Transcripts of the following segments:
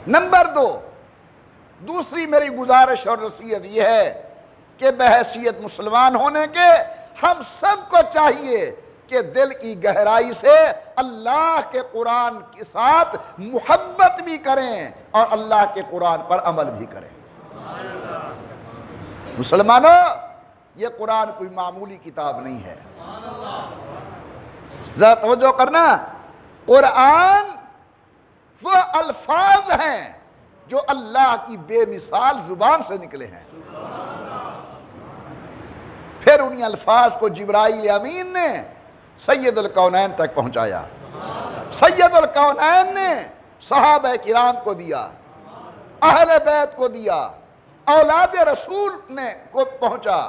Number 2، دوسری میری گزارش اور نصیحت یہ ہے کہ بحیثیت مسلمان ہونے کے ہم سب کو چاہیے کہ دل کی گہرائی سے اللہ کے قرآن کے ساتھ محبت بھی کریں اور اللہ کے قرآن پر عمل بھی کریں۔ مسلمانوں، یہ قرآن کوئی معمولی کتاب نہیں ہے، ذرا توجہ کرنا۔ قرآن وہ الفاظ ہیں جو اللہ کی بے مثال زبان سے نکلے ہیں، پھر انہی الفاظ کو جبرائیل امین نے سید الکونین تک پہنچایا، سید الکونین نے صحابہ کرام کو دیا، اہل بیت کو دیا، اولاد رسول نے کو پہنچا،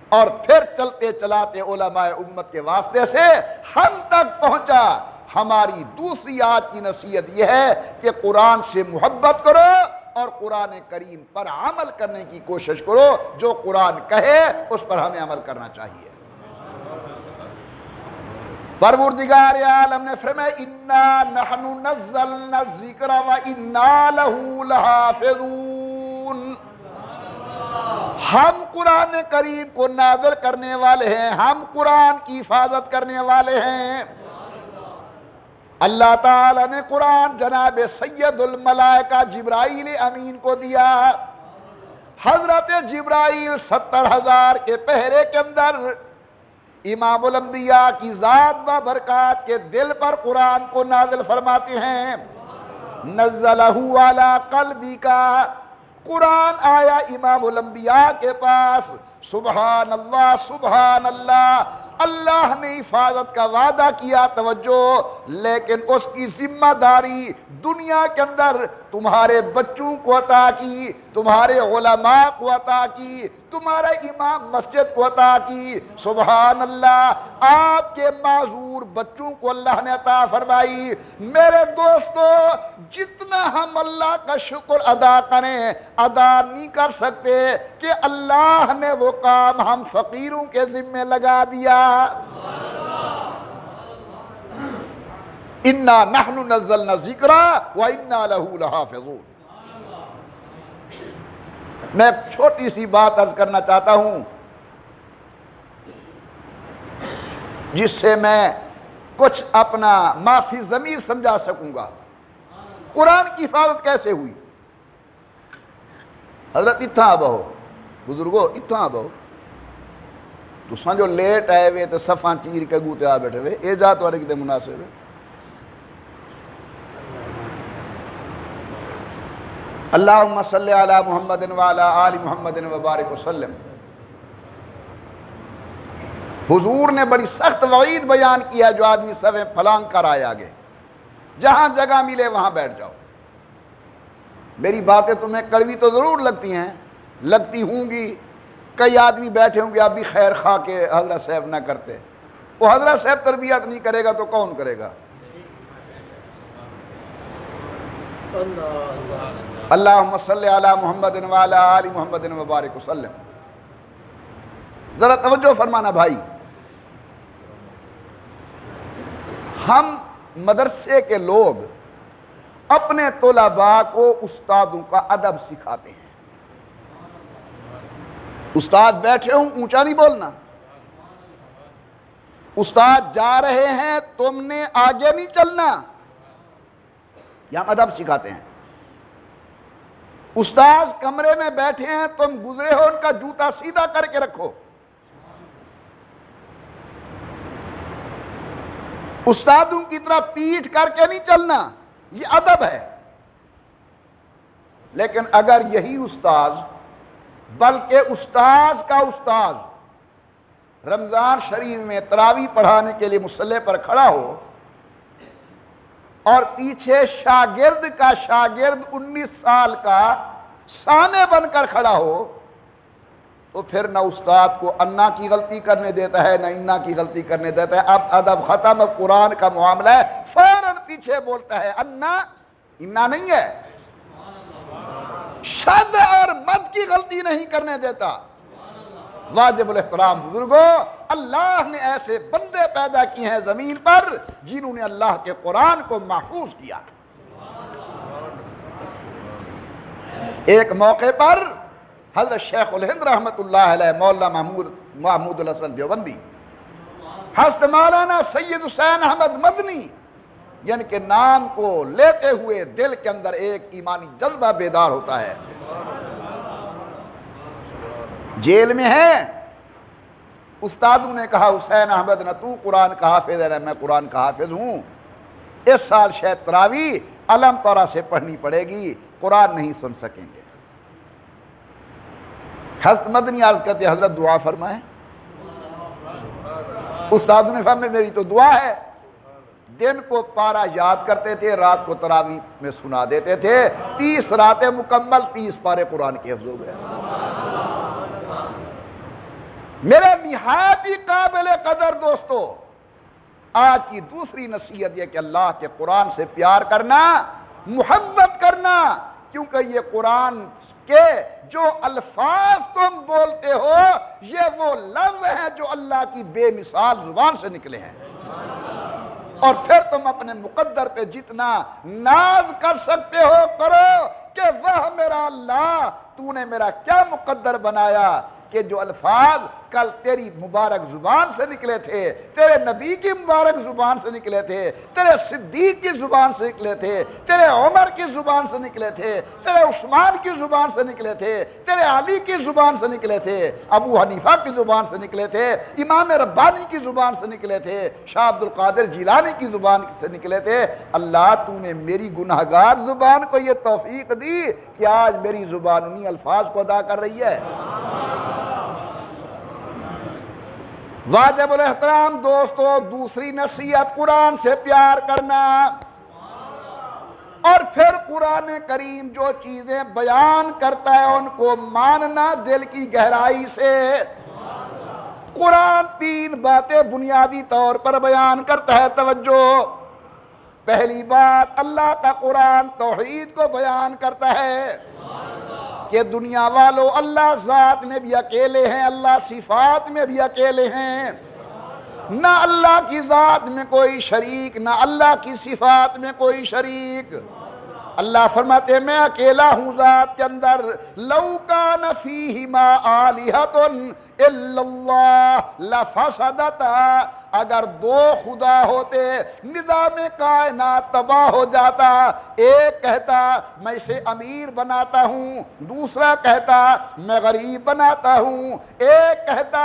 اور پھر چلتے چلاتے علماء امت کے واسطے سے ہم تک پہنچا۔ ہماری دوسری آج کی نصیحت یہ ہے کہ قرآن سے محبت کرو اور قرآن کریم پر عمل کرنے کی کوشش کرو، جو قرآن کہے اس پر ہمیں عمل کرنا چاہیے۔ پروردگار عالم نے فرمایا اِنَّا نَحْنُ نَزَّلْنَا الذِّكْرَ وَإِنَّا لَهُ لَحَافِظُونَ۔ ہم قرآن کریم کو نازل کرنے والے ہیں، ہم قرآن کی حفاظت کرنے والے ہیں۔ اللہ تعالیٰ نے قرآن جناب سید الملائکہ جبرائیل امین کو دیا۔ حضرت جبرائیل 70,000 کے پہرے کے اندر امام الانبیاء کی ذات و برکات کے دل پر قرآن کو نازل فرماتے ہیں۔ نزلہ علی قلبک، قرآن آیا امام الانبیاء کے پاس۔ سبحان اللہ سبحان اللہ، اللہ نے حفاظت کا وعدہ کیا، توجہ، لیکن اس کی ذمہ داری دنیا کے اندر تمہارے بچوں کو عطا کی، تمہارے علماء کو عطا کی، تمہارا امام مسجد کو عطا کی۔ سبحان اللہ، آپ کے معذور بچوں کو اللہ نے عطا فرمائی۔ میرے دوستو، جتنا ہم اللہ کا شکر ادا کریں ادا نہیں کر سکتے کہ اللہ نے وہ کام ہم فقیروں کے ذمہ لگا دیا۔ اِنَّا نَحْنُ نَزَّلْنَا الذِّكْرَ وَإِنَّا لَهُ لَحَافِظُونَ۔ میں ایک چھوٹی سی بات عرض کرنا چاہتا ہوں جس سے میں کچھ اپنا معافی ضمیر سمجھا سکوں گا۔ قرآن کی حفاظت کیسے ہوئی؟ حضرت اتھاں بہو بزرگو، اتھاں بہو تو سمجھو لیٹ آئے ہوئے تو صفاں چیر کے گوتے آ بیٹھے ہوئے، اے جات والے کتے مناسب ہے۔ اللہم صلی علی محمد وعلی آل محمد وبارک وسلم۔ حضور نے بڑی سخت وعید بیان کیا جو آدمی صفیں پھلانگ کر آئے آگے، جہاں جگہ ملے وہاں بیٹھ جاؤ۔ میری باتیں تمہیں کڑوی تو ضرور لگتی ہیں، لگتی ہوں گی، کئی آدمی بیٹھے ہوں گے اب بھی خیر خواہ کے حضرت صاحب نہ کرتے، وہ حضرت صاحب تربیت نہیں کرے گا تو کون کرے گا؟ اللہم صلی علی محمد وعلی آل محمد وبارک وسلم۔ ذرا توجہ فرمانا بھائی، ہم مدرسے کے لوگ اپنے طلباء کو استادوں کا ادب سکھاتے ہیں۔ استاد بیٹھے ہوں اونچا نہیں بولنا، استاد جا رہے ہیں تم نے آگے نہیں چلنا، یہاں ادب سکھاتے ہیں۔ استاد کمرے میں بیٹھے ہیں تم گزرے ہو ان کا جوتا سیدھا کر کے رکھو۔ استادوں کی طرح پیٹھ کر کے نہیں چلنا، یہ ادب ہے۔ لیکن اگر یہی استاد بلکہ استاد کا استاد رمضان شریف میں تراویح پڑھانے کے لیے مصلی پر کھڑا ہو اور پیچھے شاگرد کا شاگرد 19 سال کا سامع بن کر کھڑا ہو تو پھر نہ استاد کو انا کی غلطی کرنے دیتا ہے نہ انا کی غلطی کرنے دیتا ہے۔ اب ادب ختم، اب قرآن کا معاملہ ہے، فوراً پیچھے بولتا ہے انا نہیں ہے، شد اور مد کی غلطی نہیں کرنے دیتا۔ واجب الاحترام بزرگوں، اللہ نے ایسے بندے پیدا کیے ہیں زمین پر جنہوں نے اللہ کے قرآن کو محفوظ کیا۔ ایک موقع پر حضرت شیخ الہند رحمۃ اللہ علیہ مولانا محمود الحسن دیوبندی حضرت مولانا سید حسین احمد مدنی جن کے نام کو لیتے ہوئے دل کے اندر ایک ایمانی جذبہ بیدار ہوتا ہے، جیل میں ہیں۔ استادوں نے کہا حسین احمد نہ تو قرآن کا حافظ ہے نہ میں قرآن کا حافظ ہوں، اس سال شاید تراویح علم طورہ سے پڑھنی پڑے گی، قرآن نہیں سن سکیں گے۔ حضرت مدنی عرض کرتے حضرت دعا فرمائیں۔ استادوں نے فرمایا میری تو دعا ہے۔ دن کو پارا یاد کرتے تھے، رات کو تراویح میں سنا دیتے تھے، 30 راتیں مکمل 30 پارے قرآن کے حفظ ہو گئے۔ میرے نہایت ہی قابل قدر دوستو، آج کی دوسری نصیحت یہ کہ اللہ کے قرآن سے پیار کرنا، محبت کرنا، کیونکہ یہ قرآن کے جو الفاظ تم بولتے ہو یہ وہ لفظ ہیں جو اللہ کی بے مثال زبان سے نکلے ہیں، اور پھر تم اپنے مقدر پہ جتنا ناز کر سکتے ہو کرو کہ وہ میرا اللہ تو نے میرا کیا مقدر بنایا کہ جو الفاظ کل تیری مبارک زبان سے نکلے تھے، تیرے نبی کی مبارک زبان سے نکلے تھے، تیرے صدیق کی زبان سے نکلے تھے، تیرے عمر کی زبان سے نکلے تھے، تیرے عثمان کی زبان سے نکلے تھے، تیرے علی کی زبان سے نکلے تھے، ابو حنیفہ کی زبان سے نکلے تھے، امام ربانی کی زبان سے نکلے تھے، شاہ عبد القادر جیلانی کی زبان سے نکلے تھے۔ اللہ تو نے میری گناہگار زبان کو یہ توفیق دی کہ آج میری زبان انہی الفاظ کو ادا کر رہی ہے۔ واجب الاحترام دوستو، دوسری نصیحت قرآن سے پیار کرنا، اور پھر قرآن کریم جو چیزیں بیان کرتا ہے ان کو ماننا دل کی گہرائی سے۔ قرآن 3 باتیں بنیادی طور پر بیان کرتا ہے، توجہ۔ پہلی بات، اللہ کا قرآن توحید کو بیان کرتا ہے کہ دنیا والوں اللہ ذات میں بھی اکیلے ہیں، اللہ صفات میں بھی اکیلے ہیں، نہ اللہ کی ذات میں کوئی شریک، نہ اللہ کی صفات میں کوئی شریک۔ اللہ فرماتے ہیں میں اکیلا ہوں ذات کے اندر، لَوْ كَانَ فِيهِمَا آلِهَةٌ إِلَّا اللَّهُ لَفَسَدَتَا، اگر 2 خدا ہوتے نظام کائنات تباہ ہو جاتا۔ ایک کہتا میں اسے امیر بناتا ہوں، دوسرا کہتا میں غریب بناتا ہوں، ایک کہتا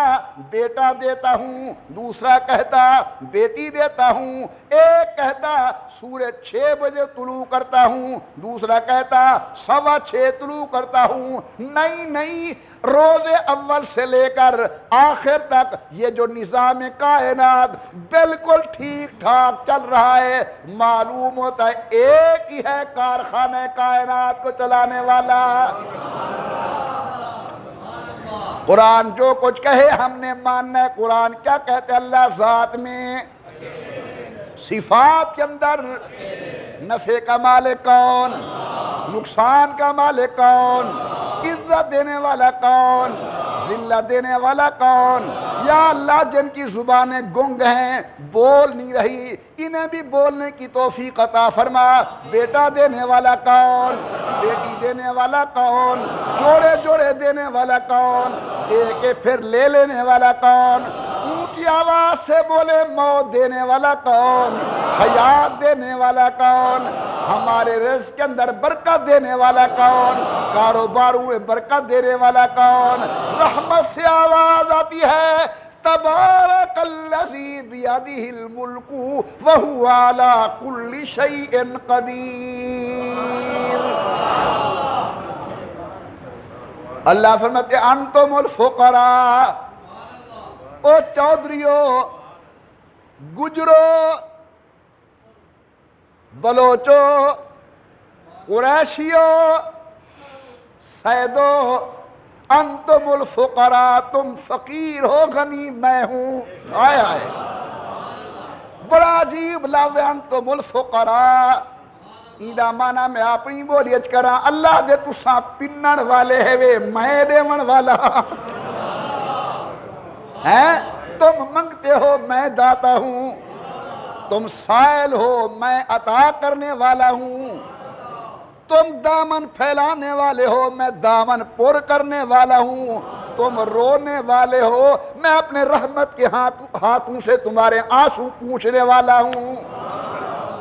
بیٹا دیتا ہوں، دوسرا کہتا بیٹی دیتا ہوں، ایک کہتا سورج 6 بجے طلوع کرتا ہوں، دوسرا کہتا 6:15 طلوع کرتا ہوں۔ نہیں، روز اول سے لے کر آخر تک یہ جو نظام کائنات بالکل ٹھیک ٹھاک چل رہا ہے، معلوم ہوتا ہے ایک ہی ہے کارخانہ کائنات کو چلانے والا۔ قرآن جو کچھ کہے ہم نے ماننا ہے۔ قرآن کیا کہتے ہیں؟ اللہ ذات میں، صفات کے اندر، نفع کا مالک کون، نقصان کا مالک کون، عزت دینے والا کون، ذلت دینے والا کون۔ یا اللہ جن کی زبانیں گنگ ہیں، بول نہیں رہی، انہیں بھی بولنے کی توفیق عطا فرما۔ بیٹا دینے والا کون، بیٹی دینے والا کون، جوڑے جوڑے دینے والا کون، دے کے پھر لے لینے والا کون، اونچی آواز سے بولے موت دینے والا کون، حیات دینے والا کون، ہمارے رزق کے اندر برکت دینے والا کون، کاروباروں میں برکت دینے والا کون۔ رحمت سے آواز آتی ہے تبارک الذی بیدہ الملک وہو علی کل شیء قدیر۔ اللہ فرماتے انتم الفقراء، او چودھریو، گجرو، بلوچو، قریشیو، سیدو، انتم الفقراء، تم فقیر ہو، غنی میں ہوں۔ آئے بڑا عجیب لفظ ہے انتم الفقراء۔ ایدہ مانا میں اپنی بولیت کرا اللہ دے تساں پنن والے ہے وے میں دیون والا ہیں۔ تم منگتے ہو میں داتا ہوں، تم سائل ہو میں عطا کرنے والا ہوں، تم دامن پھیلانے والے ہو، میں دامن پر کرنے والا ہوں، تم رونے والے ہو، میں اپنے رحمت کے ہاتھوں سے تمہارے آنسو پوچھنے والا ہوں۔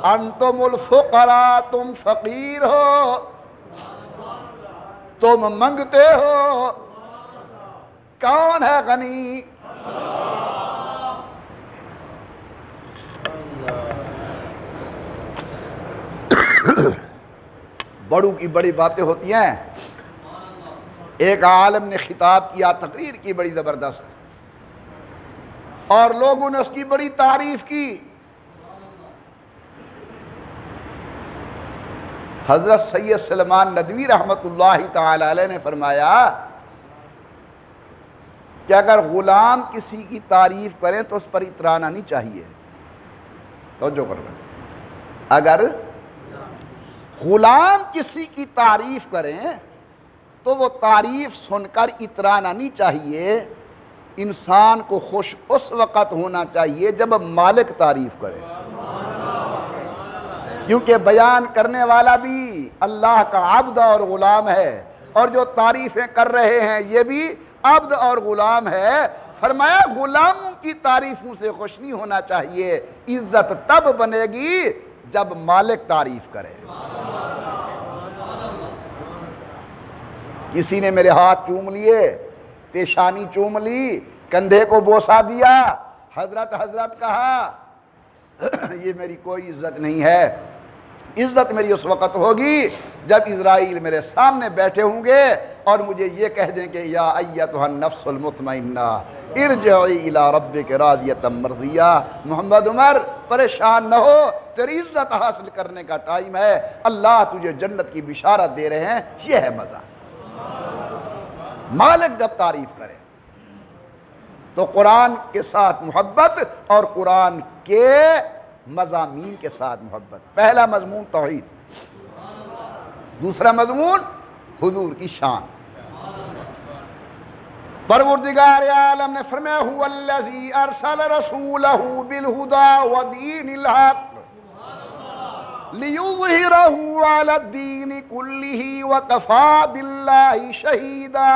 انتم الفقراء، تم فقیر ہو، تم منگتے ہو، کون ہے غنی؟ بڑوں کی بڑی باتیں ہوتی ہیں۔ ایک عالم نے خطاب کیا، تقریر کی بڑی زبردست، اور لوگوں نے اس کی بڑی تعریف کی۔ حضرت سید سلمان ندوی رحمۃ اللہ تعالی علیہ نے فرمایا کہ اگر غلام کسی کی تعریف کریں تو اس پر اترانا نہیں چاہیے۔ توجہ کرنا، اگر غلام کسی کی تعریف کریں تو وہ تعریف سن کر اترانا نہیں چاہیے۔ انسان کو خوش اس وقت ہونا چاہیے جب مالک تعریف کرے، کیونکہ بیان کرنے والا بھی اللہ کا عبد اور غلام ہے، اور جو تعریفیں کر رہے ہیں یہ بھی عبد اور غلام ہے۔ فرمایا غلاموں کی تعریفوں سے خوش نہیں ہونا چاہیے، عزت تب بنے گی جب مالک تعریف کرے۔ کسی نے میرے ہاتھ چوم لیے، پیشانی چوم لی، کندھے کو بوسہ دیا، حضرت کہا، یہ میری کوئی عزت نہیں ہے۔ عزت میری اس وقت ہوگی جب اسرائیل میرے سامنے بیٹھے ہوں گے اور مجھے یہ کہہ دیں کہ یا ایتھا النفس المطمئنہ ارجعی الی ربک راضیۃ مرضیہ۔ محمد عمر پریشان نہ ہو، تیری عزت حاصل کرنے کا ٹائم ہے، اللہ تجھے جنت کی بشارت دے رہے ہیں۔ یہ ہے مزہ، مالک جب تعریف کرے تو قرآن کے ساتھ محبت اور قرآن کے مضامین کے ساتھ محبت۔ پہلا مضمون توحید، دوسرا مضمون حضور کی شان۔ پروردگار عالم نے فرمایا هو الذی ارسل رسولہ بالہدی ودین الحق لیظہرہ علی الدین کلہ وکفی باللہ شہیدا۔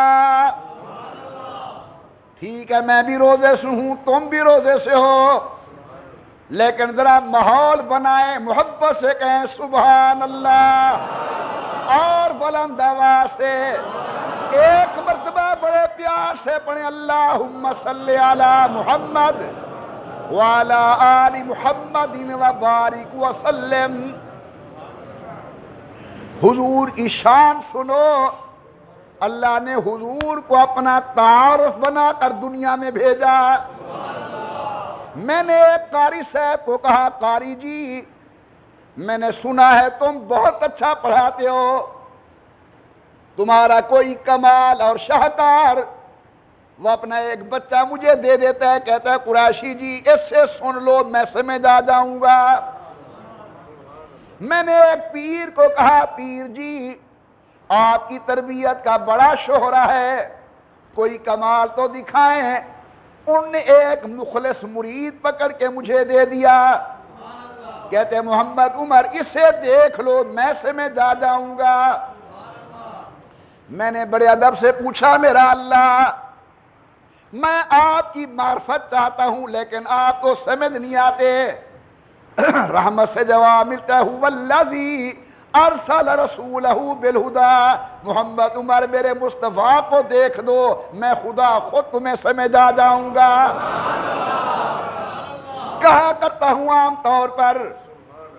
ٹھیک ہے، میں بھی روزے سے ہوں، تم بھی روزے سے ہو، لیکن ذرا ماحول بنائیں، محبت سے کہیں سبحان اللہ، اور بلند آواز سے ایک مرتبہ بڑے پیار سے پڑھیں اللہم صلی علی محمد وعلی آل محمد وبارک وسلم۔ حضور کی شان سنو، اللہ نے حضور کو اپنا تعارف بنا کر دنیا میں بھیجا۔ میں نے ایک قاری صاحب کو کہا، قاری جی میں نے سنا ہے تم بہت اچھا پڑھاتے ہو، تمہارا کوئی کمال اور شاہکار۔ وہ اپنا ایک بچہ مجھے دے دیتا ہے، کہتا ہے قریشی جی اس سے سن لو، میں سمجھ آ جاؤں گا۔ میں نے ایک پیر کو کہا، پیر جی آپ کی تربیت کا بڑا شہرہ ہے، کوئی کمال تو دکھائیں۔ ان نے ایک مخلص مرید پکڑ کے مجھے دے دیا، کہتے محمد عمر اسے دیکھ لو، میں سمجھ آ جاؤں گا۔ میں نے بڑے ادب سے پوچھا، میرا اللہ میں آپ کی معرفت چاہتا ہوں لیکن آپ تو سمجھ نہیں آتے۔ رحمت سے جواب ملتا ہے هو الذی ارسل رسولہ بالہدی۔ محمد عمر میرے مصطفیٰ کو دیکھ دو، میں خدا خود تمہیں سمجھ آ جاؤں گا۔ کہا کرتا ہوں عام طور پر،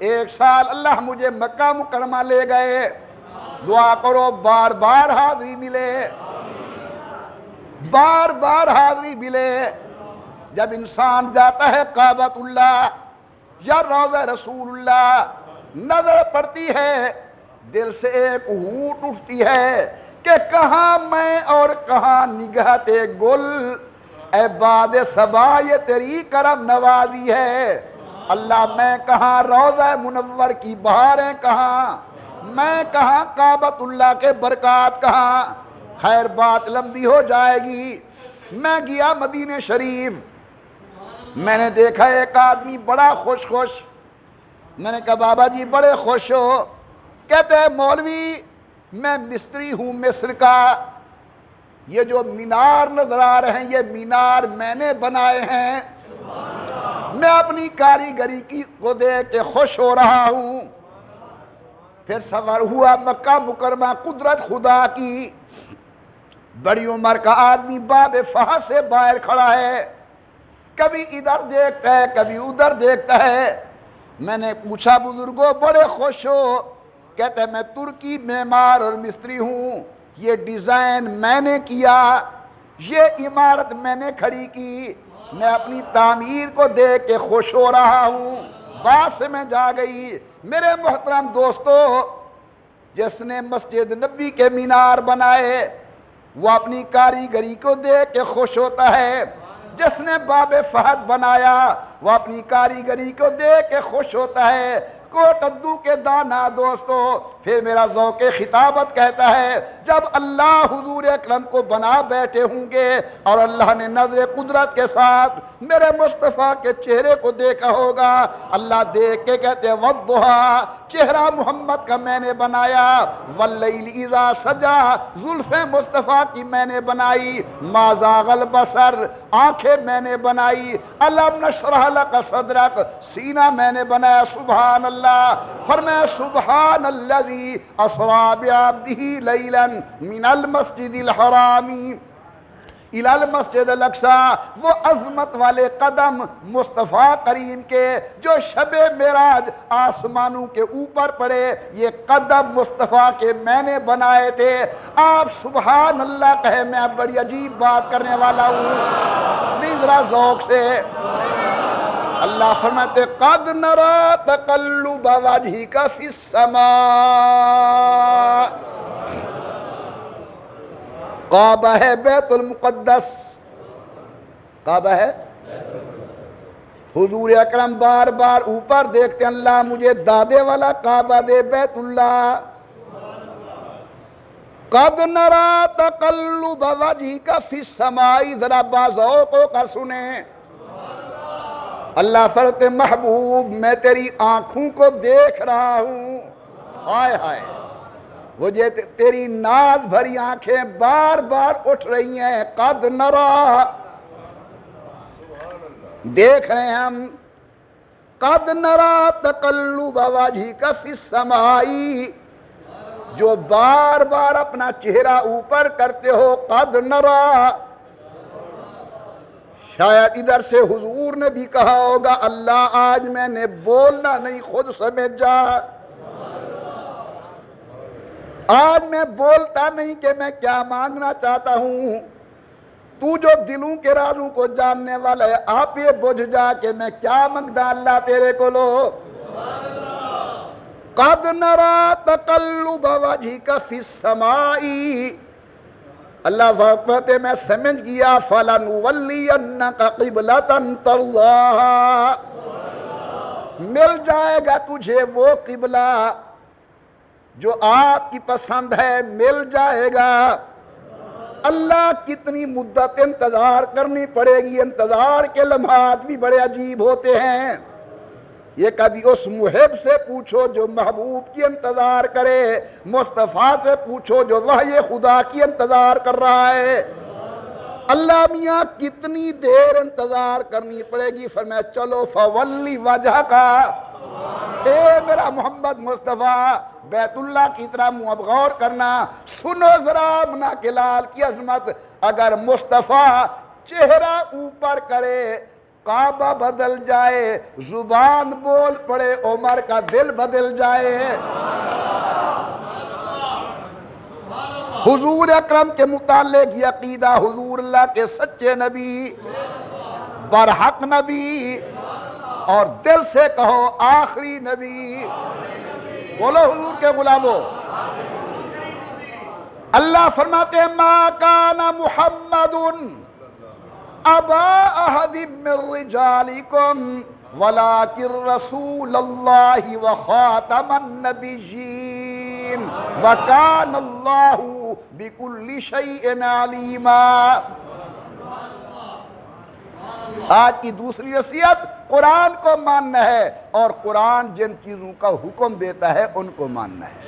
ایک سال اللہ مجھے مکہ مکرمہ لے گئے، دعا کرو بار بار حاضری ملے، بار بار حاضری ملے۔ جب انسان جاتا ہے کعبۃ اللہ یا روضہ رسول اللہ، نظر پڑتی ہے، دل سے ایک ہوٹ اٹھتی ہے کہ کہاں میں اور کہاں نگہتے گل، اے باد صبا یہ تیری کرم نوازی ہے۔ اللہ میں کہاں روضہ منور کی بہاریں کہاں، میں کہاں کعبۃ اللہ کے برکات کہاں۔ خیر بات لمبی ہو جائے گی، میں گیا مدینہ شریف، میں نے دیکھا ایک آدمی بڑا خوش، میں نے کہا بابا جی بڑے خوش ہو، کہتے ہیں مولوی میں مستری ہوں مصر کا، یہ جو مینار نظر آ رہے ہیں یہ مینار میں نے بنائے ہیں، میں اپنی کاریگری کو دیکھ کے خوش ہو رہا ہوں۔ پھر سفر ہوا مکہ مکرمہ، قدرت خدا کی، بڑی عمر کا آدمی باب فہد سے باہر کھڑا ہے، کبھی ادھر دیکھتا ہے کبھی ادھر دیکھتا ہے۔ میں نے پوچھا بزرگوں بڑے خوش ہو؟ کہتے ہیں میں ترکی معمار اور مستری ہوں، یہ ڈیزائن میں نے کیا، یہ عمارت میں نے کھڑی کی، میں اپنی تعمیر کو دیکھ کے خوش ہو رہا ہوں۔ بات سے میں جا گئی۔ میرے محترم دوستو، جس نے مسجد نبی کے مینار بنائے وہ اپنی کاریگری کو دیکھ کے خوش ہوتا ہے، جس نے باب فہد بنایا وہ اپنی کاریگری کو دیکھ کے خوش ہوتا ہے۔ کوٹدو کے دانا دوستو، پھر میرا ذوق خطابت کہتا ہے جب اللہ حضور اکرم کو بنا بیٹھے ہوں گے اور اللہ نے نظر قدرت کے ساتھ میرے مصطفیٰ کے چہرے کو دیکھا ہوگا، اللہ دیکھ کے کہتے ہیں والضحیٰ، چہرہ محمد کا میں نے بنایا، واللیل اذا سجا، زلفیں مصطفیٰ کی میں نے بنائی، ما زاغ البصر، آنکھیں میں نے بنائی، الم نشرح لک صدرک، سینہ میں نے بنایا۔ سبحان اللہ، فرمایا سبحان الذی اسری بعبدہ لیلا من المسجد الحرام الی المسجد الاقصی، وہ عظمت والے قدم مصطفیٰ کریم کے جو شب معراج آسمانوں کے اوپر پڑے، یہ قدم مصطفیٰ کے میں نے بنائے تھے۔ آپ سبحان اللہ کہے، میں اب بڑی عجیب بات کرنے والا ہوں، نہیں ذرا ذوق سے۔ اللہ فرماتے قد نرى تقلب وجهك في السماء، کعبہ ہے بیت المقدس، کعبہ ہے، حضور اکرم بار بار اوپر دیکھتے ہیں، اللہ مجھے دادے والا کعبہ دے بیت اللہ۔ قد نرى تقلب وجهك في السماء، ذرا باذوق ہو کر سنیں۔ اللہ فرماتے محبوب میں تیری آنکھوں کو دیکھ رہا ہوں، ہائے ہائے، وہ جو تیری ناز بھری آنکھیں بار بار اٹھ رہی ہیں۔ قد نرى، دیکھ رہے ہیں ہم، قد نرى تقلب وجهك في السماء، جو بار بار اپنا چہرہ اوپر کرتے ہو، قد نرى، شاید ادھر سے حضور نے بھی کہا ہوگا اللہ آج میں نے بولنا نہیں، خود سمجھ جا، آج میں بولتا نہیں کہ میں کیا مانگنا چاہتا ہوں، تو جو دلوں کے رازوں کو جاننے والا ہے، آپ یہ بجھ جا کہ میں کیا مانگتا اللہ تیرے کو لو۔ قد نرى تقلب وجهك في السماء، اللہ فرماتے میں سمجھ گیا، فَلَنُوَلِّيَنَّكَ قِبْلَةً تَرْضَاهَا، مل جائے گا تجھے وہ قبلہ جو آپ کی پسند ہے، مل جائے گا۔ اللہ کتنی مدت انتظار کرنی پڑے گی، انتظار کے لمحات بھی بڑے عجیب ہوتے ہیں۔ یہ کبھی اس محب سے پوچھو جو محبوب کی انتظار کرے، مصطفیٰ سے پوچھو جو وحی خدا کی انتظار کر رہا ہے۔ اللہ میاں کتنی دیر انتظار کرنی پڑے گی؟ فرمایا چلو فولی وجہ کا، اے میرا محمد مصطفیٰ بیت اللہ کی طرح منہ اب غور کرنا، سنو ذرا امنا کے لال کی عظمت۔ اگر مصطفیٰ چہرہ اوپر کرے کعبہ بدل جائے، زبان بول پڑے عمر کا دل بدل جائے۔ حضور اکرم کے متعلق یہ عقیدہ، حضور اللہ کے سچے نبی، برحق نبی، اور دل سے کہو آخری نبی، بولو حضور کے غلاموں۔ اللہ فرماتے ہیں ما کان محمد ابا احد من رجالکم ولکن رسول اللہ وخاتم النبیین وکان اللہ بکل شیء علیما۔ آج کی دوسری نصیحت، قرآن کو ماننا ہے، اور قرآن جن چیزوں کا حکم دیتا ہے ان کو ماننا ہے۔